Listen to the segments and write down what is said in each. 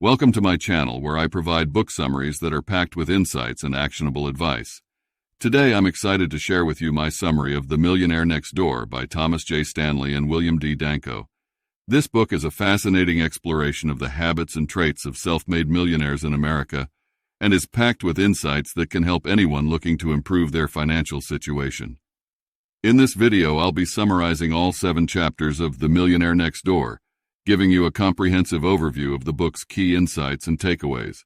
Welcome to my channel where I provide book summaries that are packed with insights and actionable advice. Today I'm excited to share with you my summary of The Millionaire Next Door by Thomas J. Stanley and William D. Danko. This book is a fascinating exploration of the habits and traits of self-made millionaires in America and is packed with insights that can help anyone looking to improve their financial situation. In this video, I'll be summarizing all 7 chapters of The Millionaire Next Door, giving you a comprehensive overview of the book's key insights and takeaways.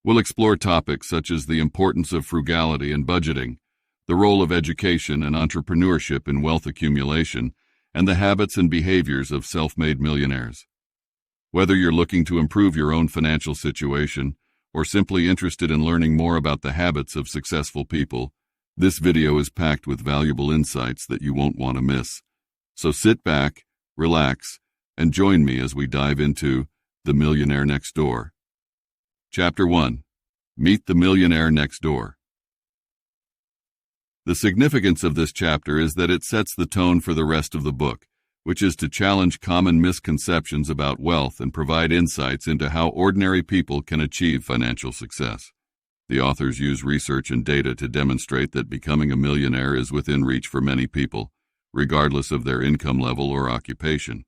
We'll explore topics such as the importance of frugality and budgeting, the role of education and entrepreneurship in wealth accumulation, and the habits and behaviors of self-made millionaires. Whether you're looking to improve your own financial situation or simply interested in learning more about the habits of successful people, this video is packed with valuable insights that you won't want to miss. So sit back, relax, and join me as we dive into The Millionaire Next Door. Chapter 1. Meet the Millionaire Next Door. The significance of this chapter is that it sets the tone for the rest of the book, which is to challenge common misconceptions about wealth and provide insights into how ordinary people can achieve financial success. The authors use research and data to demonstrate that becoming a millionaire is within reach for many people, regardless of their income level or occupation.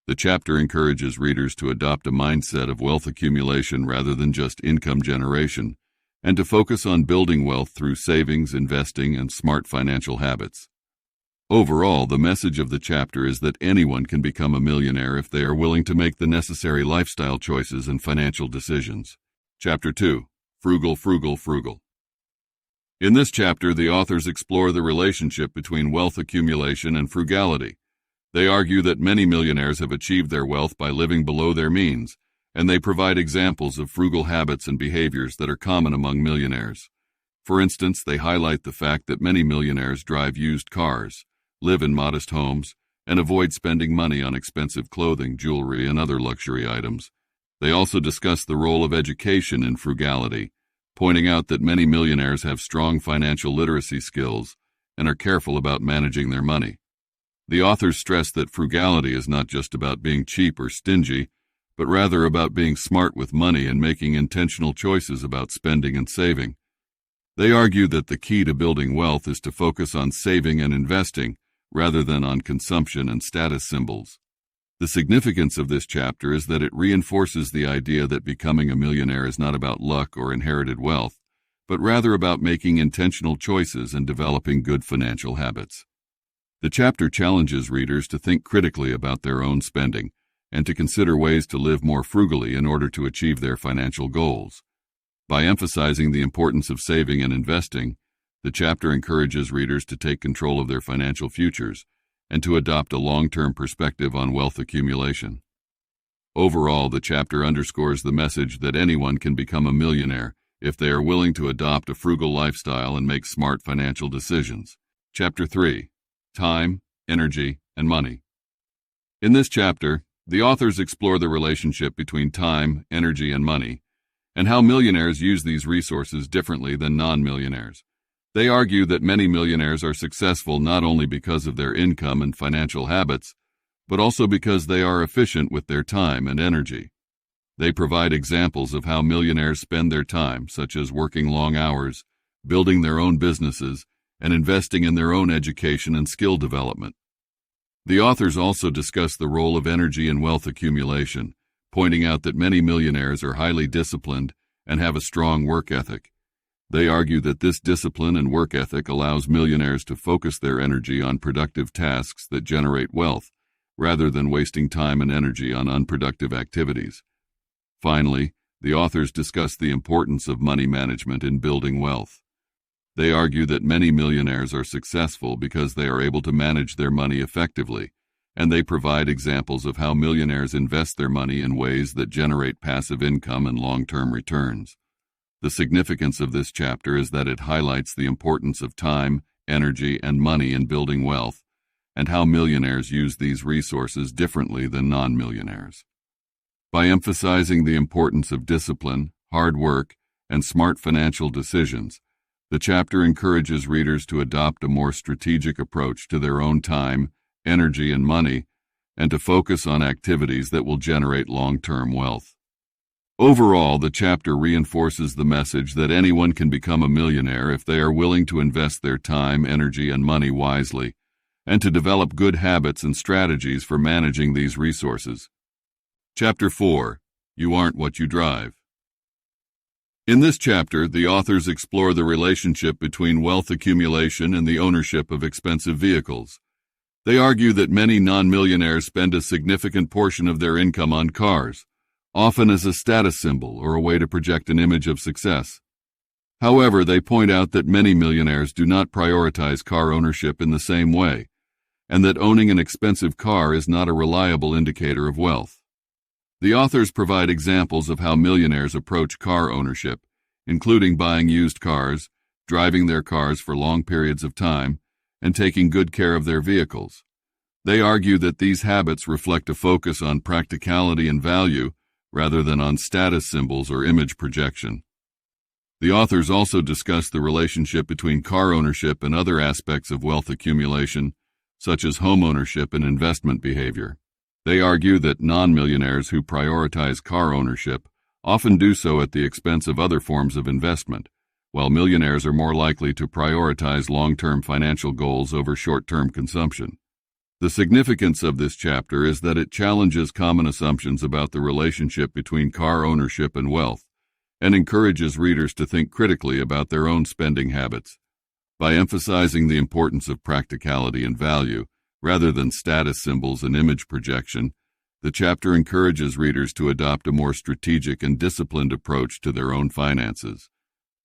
The chapter encourages readers to adopt a mindset of wealth accumulation rather than just income generation, and to focus on building wealth through savings, investing, and smart financial habits. Overall, the message of the chapter is that anyone can become a millionaire if they are willing to make the necessary lifestyle choices and financial decisions. Chapter 2. Frugal, frugal, frugal. In this chapter, the authors explore the relationship between wealth accumulation and frugality. They argue that many millionaires have achieved their wealth by living below their means, and they provide examples of frugal habits and behaviors that are common among millionaires. For instance, they highlight the fact that many millionaires drive used cars, live in modest homes, and avoid spending money on expensive clothing, jewelry, and other luxury items. They also discuss the role of education in frugality, pointing out that many millionaires have strong financial literacy skills and are careful about managing their money. The authors stress that frugality is not just about being cheap or stingy, but rather about being smart with money and making intentional choices about spending and saving. They argue that the key to building wealth is to focus on saving and investing rather than on consumption and status symbols. The significance of this chapter is that it reinforces the idea that becoming a millionaire is not about luck or inherited wealth, but rather about making intentional choices and developing good financial habits. The chapter challenges readers to think critically about their own spending and to consider ways to live more frugally in order to achieve their financial goals. By emphasizing the importance of saving and investing, the chapter encourages readers to take control of their financial futures and to adopt a long-term perspective on wealth accumulation. Overall, the chapter underscores the message that anyone can become a millionaire if they are willing to adopt a frugal lifestyle and make smart financial decisions. Chapter 3. Time, Energy, and Money. In this chapter, the authors explore the relationship between time, energy, and money, and how millionaires use these resources differently than non-millionaires. They argue that many millionaires are successful not only because of their income and financial habits, but also because they are efficient with their time and energy. They provide examples of how millionaires spend their time, such as working long hours, building their own businesses, and investing in their own education and skill development. The authors also discuss the role of energy in wealth accumulation, pointing out that many millionaires are highly disciplined and have a strong work ethic. They argue that this discipline and work ethic allows millionaires to focus their energy on productive tasks that generate wealth, rather than wasting time and energy on unproductive activities. Finally, the authors discuss the importance of money management in building wealth. They argue that many millionaires are successful because they are able to manage their money effectively, and they provide examples of how millionaires invest their money in ways that generate passive income and long-term returns. The significance of this chapter is that it highlights the importance of time, energy, and money in building wealth, and how millionaires use these resources differently than non-millionaires. By emphasizing the importance of discipline, hard work, and smart financial decisions, the chapter encourages readers to adopt a more strategic approach to their own time, energy, and money, and to focus on activities that will generate long-term wealth. Overall, the chapter reinforces the message that anyone can become a millionaire if they are willing to invest their time, energy, and money wisely, and to develop good habits and strategies for managing these resources. Chapter 4. You Aren't What You Drive. In this chapter, the authors explore the relationship between wealth accumulation and the ownership of expensive vehicles. They argue that many non-millionaires spend a significant portion of their income on cars, often as a status symbol or a way to project an image of success. However, they point out that many millionaires do not prioritize car ownership in the same way, and that owning an expensive car is not a reliable indicator of wealth. The authors provide examples of how millionaires approach car ownership, including buying used cars, driving their cars for long periods of time, and taking good care of their vehicles. They argue that these habits reflect a focus on practicality and value rather than on status symbols or image projection. The authors also discuss the relationship between car ownership and other aspects of wealth accumulation, such as home ownership and investment behavior. They argue that non-millionaires who prioritize car ownership often do so at the expense of other forms of investment, while millionaires are more likely to prioritize long-term financial goals over short-term consumption. The significance of this chapter is that it challenges common assumptions about the relationship between car ownership and wealth, and encourages readers to think critically about their own spending habits. By emphasizing the importance of practicality and value, rather than status symbols and image projection, the chapter encourages readers to adopt a more strategic and disciplined approach to their own finances.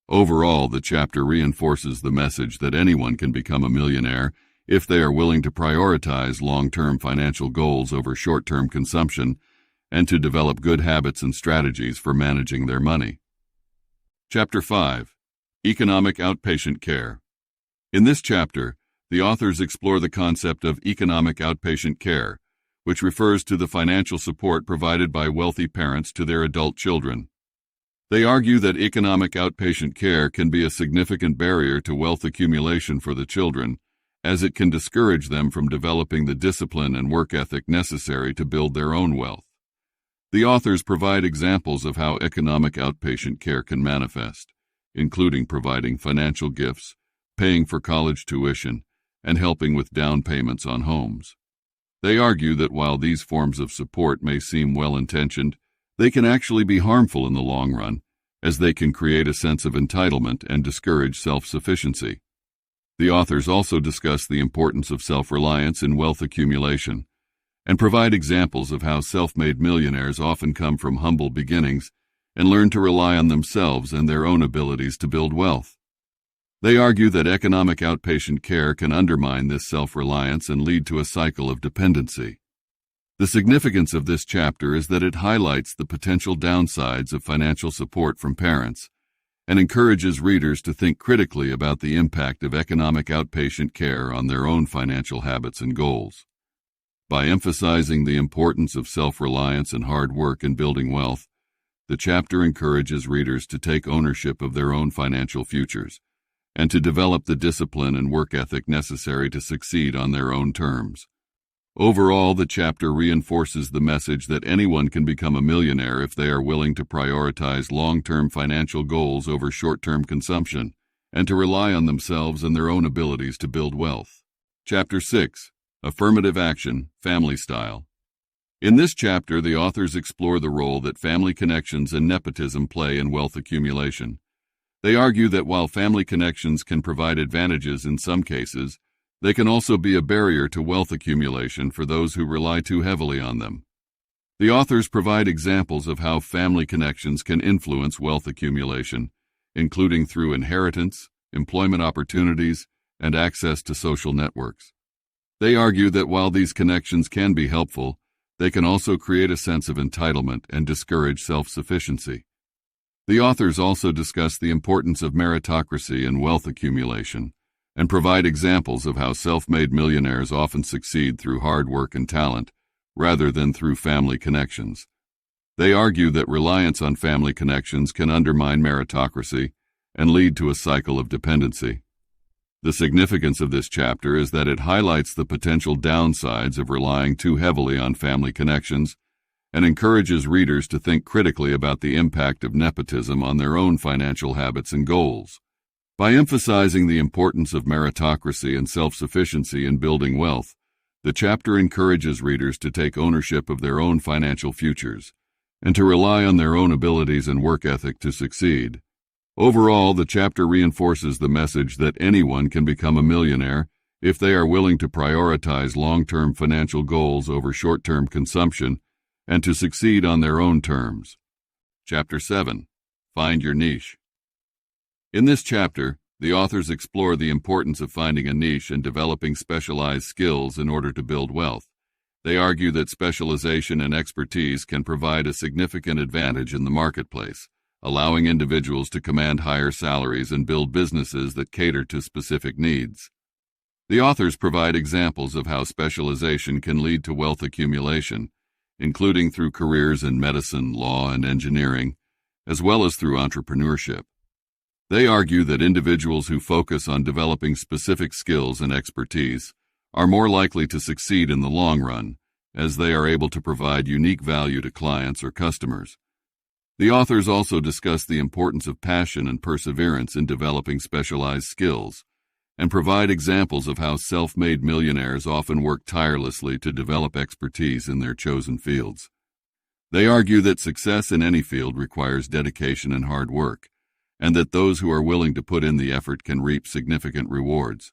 Overall, the chapter reinforces the message that anyone can become a millionaire if they are willing to prioritize long-term financial goals over short-term consumption and to develop good habits and strategies for managing their money. Chapter 5. Economic Outpatient Care. In this chapter, the authors explore the concept of economic outpatient care, which refers to the financial support provided by wealthy parents to their adult children. They argue that economic outpatient care can be a significant barrier to wealth accumulation for the children, as it can discourage them from developing the discipline and work ethic necessary to build their own wealth. The authors provide examples of how economic outpatient care can manifest, including providing financial gifts, paying for college tuition, and helping with down payments on homes. They argue that while these forms of support may seem well-intentioned, they can actually be harmful in the long run, as they can create a sense of entitlement and discourage self-sufficiency. The authors also discuss the importance of self-reliance in wealth accumulation, and provide examples of how self-made millionaires often come from humble beginnings and learn to rely on themselves and their own abilities to build wealth. They argue that economic outpatient care can undermine this self-reliance and lead to a cycle of dependency. The significance of this chapter is that it highlights the potential downsides of financial support from parents and encourages readers to think critically about the impact of economic outpatient care on their own financial habits and goals. By emphasizing the importance of self-reliance and hard work in building wealth, the chapter encourages readers to take ownership of their own financial futures and to develop the discipline and work ethic necessary to succeed on their own terms. Overall, the chapter reinforces the message that anyone can become a millionaire if they are willing to prioritize long-term financial goals over short-term consumption and to rely on themselves and their own abilities to build wealth. Chapter 6. Affirmative Action, Family Style. In this chapter, the authors explore the role that family connections and nepotism play in wealth accumulation. They argue that while family connections can provide advantages in some cases, they can also be a barrier to wealth accumulation for those who rely too heavily on them. The authors provide examples of how family connections can influence wealth accumulation, including through inheritance, employment opportunities, and access to social networks. They argue that while these connections can be helpful, they can also create a sense of entitlement and discourage self-sufficiency. The authors also discuss the importance of meritocracy in wealth accumulation and provide examples of how self-made millionaires often succeed through hard work and talent, rather than through family connections. They argue that reliance on family connections can undermine meritocracy and lead to a cycle of dependency. The significance of this chapter is that it highlights the potential downsides of relying too heavily on family connections and encourages readers to think critically about the impact of nepotism on their own financial habits and goals. By emphasizing the importance of meritocracy and self-sufficiency in building wealth, the chapter encourages readers to take ownership of their own financial futures and to rely on their own abilities and work ethic to succeed. Overall, the chapter reinforces the message that anyone can become a millionaire if they are willing to prioritize long-term financial goals over short-term consumption and to succeed on their own terms. Chapter 7. Find Your Niche. In this chapter, the authors explore the importance of finding a niche and developing specialized skills in order to build wealth. They argue that specialization and expertise can provide a significant advantage in the marketplace, allowing individuals to command higher salaries and build businesses that cater to specific needs. The authors provide examples of how specialization can lead to wealth accumulation, including through careers in medicine, law, and engineering, as well as through entrepreneurship. They argue that individuals who focus on developing specific skills and expertise are more likely to succeed in the long run, as they are able to provide unique value to clients or customers. The authors also discuss the importance of passion and perseverance in developing specialized skills, and provide examples of how self-made millionaires often work tirelessly to develop expertise in their chosen fields. They argue that success in any field requires dedication and hard work, and that those who are willing to put in the effort can reap significant rewards.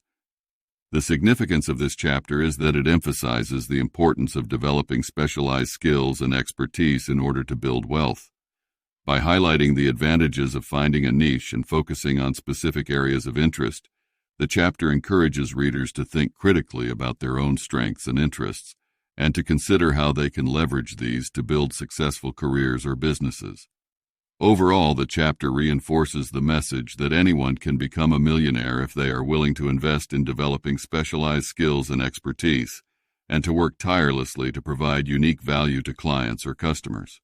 The significance of this chapter is that it emphasizes the importance of developing specialized skills and expertise in order to build wealth. By highlighting the advantages of finding a niche and focusing on specific areas of interest, the chapter encourages readers to think critically about their own strengths and interests, and to consider how they can leverage these to build successful careers or businesses. Overall, the chapter reinforces the message that anyone can become a millionaire if they are willing to invest in developing specialized skills and expertise, and to work tirelessly to provide unique value to clients or customers.